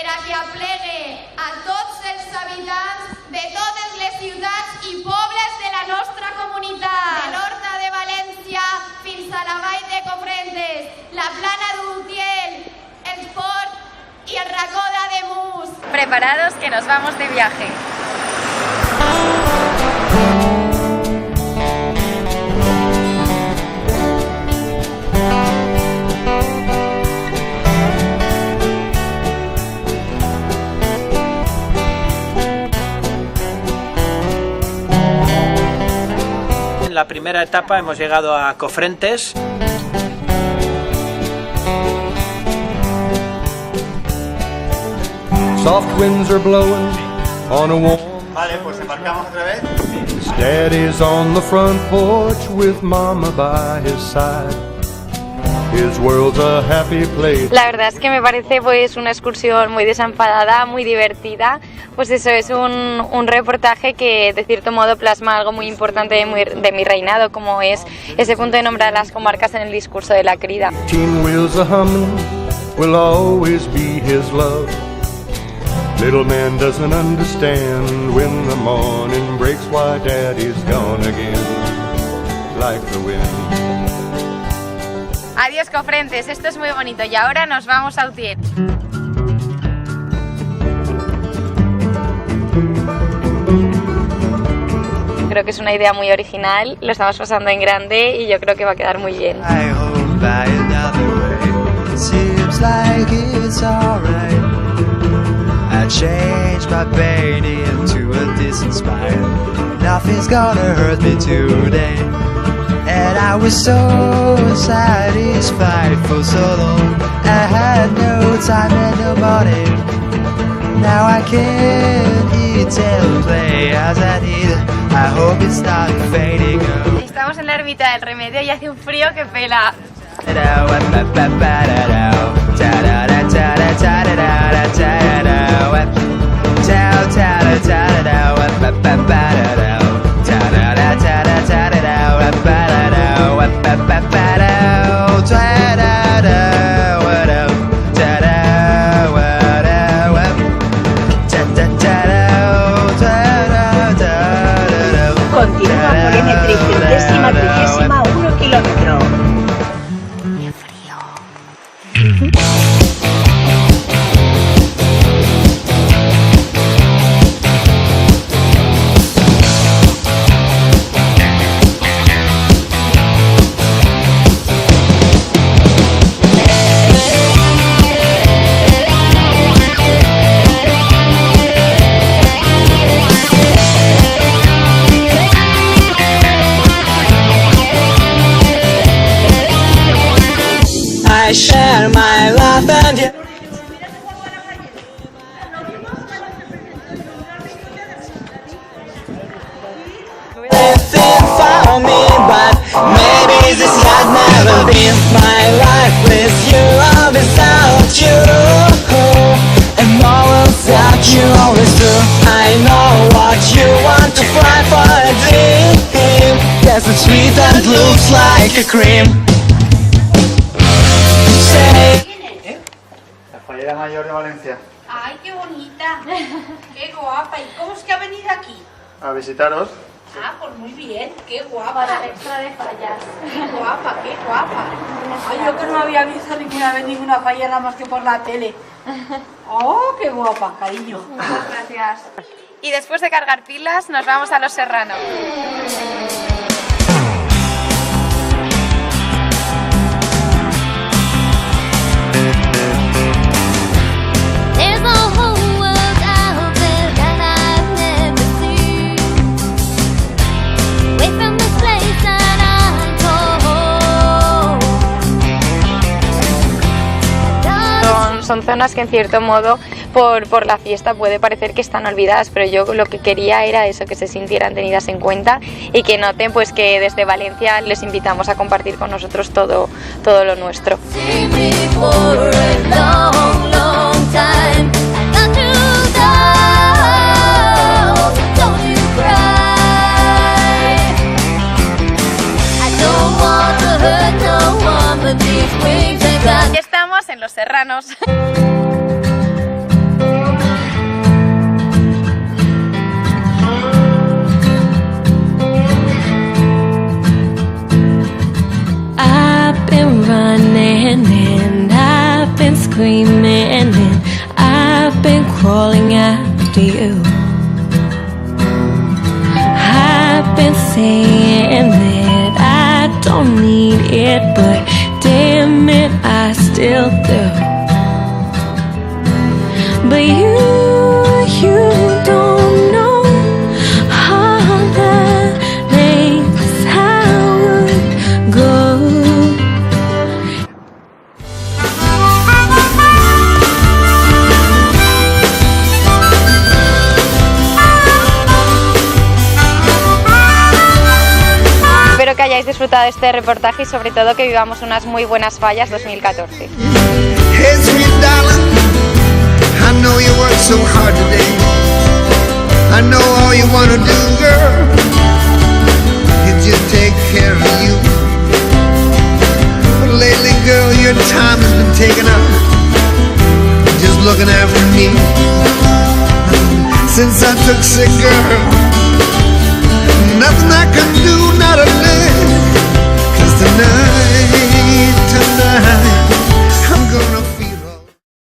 Que aplegue a tots els habitants de totes les ciutats i pobles de la nostra comunitat, de l'Horta de València fins a la Vall de Cofrentes, la Plana d'Utiel, el Port i el Racó d'Ademús. Preparados que nos vamos de viaje. En la primera etapa hemos llegado a Cofrentes. Soft winds are blowing on a warm. Vale, pues embarcamos otra vez. Daddy's on the front porch with Mama by his side. His world's a happy place. La verdad es que me parece pues una excursión muy desenfadada, muy divertida. Pues eso, es un reportaje que de cierto modo plasma algo muy importante de mi reinado, como es ese punto de nombrar las comarcas en el discurso de la crida. Teen wheels a humming will always be his love. Little man doesn't understand when the morning breaks why Daddy's gone again, like the wind. Adiós Cofrentes, esto es muy bonito y ahora nos vamos a Utiel. Creo que es una idea muy original, lo estamos pasando en grande y yo creo que va a quedar muy bien. I changed my pain into a distant smile. Nothing's gonna hurt me today. And I was so satisfied for so long. I had no time and no money. Now I can eat and play as I need. I hope it's not fading out. Estamos en la ermita del Remedio y hace un frío que pela. Continúa por M331 kilómetro. I share my life and you. Everything found me, but maybe this had never been my life with you or without you. And all without you always do. I know what you want to fly for a dream. There's a sweet that looks like a cream. La fallera mayor de Valencia. ¡Ay, qué bonita! ¡Qué guapa! ¿Y cómo es que ha venido aquí? A visitaros. Ah, pues muy bien, qué guapa. Para el extra de fallas. ¡Qué guapa, qué guapa! Ay, yo que no había visto ninguna vez ninguna falla nada más que por la tele. ¡Oh, qué guapa, cariño! Muchas gracias. Y después de cargar pilas nos vamos a Los Serranos. Son zonas que en cierto modo por la fiesta puede parecer que están olvidadas, pero yo lo que quería era eso, que se sintieran tenidas en cuenta y que noten pues que desde Valencia les invitamos a compartir con nosotros todo lo nuestro. Ya estamos en Los Serranos. running and I've been screaming and I've been crawling after you. I've been saying that I don't need it, but damn it, I still do. But you don't know all the lengths I would go. Espero que hayáis disfrutado de este reportaje y sobre todo que vivamos unas muy buenas fallas 2014. Hey, sweet darling, I know you work so hard today. I know all you wanna do, girl, is just take care of you. But lately, girl, your time has been taken up just looking after me. Since I took sick, girl,